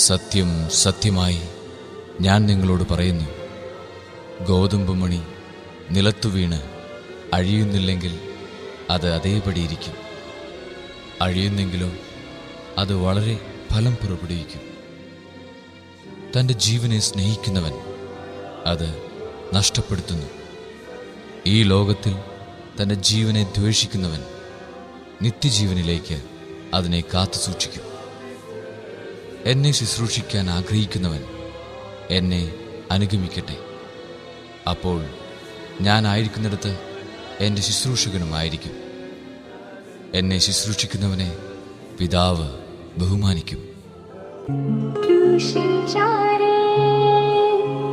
സത്യം സത്യമായി ഞാൻ നിങ്ങളോട് പറയുന്നു, ഗോതമ്പ് മണി നിലത്തു വീണ് അഴിയുന്നില്ലെങ്കിൽ അത് അതേപടിയിരിക്കും, അഴിയുന്നെങ്കിലോ അത് വളരെ ഫലം പുറപ്പെടുവിക്കും. തൻ്റെ ജീവനെ സ്നേഹിക്കുന്നവൻ അത് നഷ്ടപ്പെടുത്തുന്നു. ഈ ലോകത്തിൽ തൻ്റെ ജീവനെ ദ്വേഷിക്കുന്നവൻ നിത്യജീവനിലേക്ക് അതിനെ കാത്തു സൂക്ഷിക്കും. എന്നെ ശുശ്രൂഷിക്കാൻ ആഗ്രഹിക്കുന്നവൻ എന്നെ അനുഗമിക്കട്ടെ. അപ്പോൾ ഞാനായിരിക്കുന്നിടത്ത് എൻ്റെ ശുശ്രൂഷകനുമായിരിക്കും. എന്നെ ശുശ്രൂഷിക്കുന്നവനെ പിതാവ് ബഹുമാനിക്കും.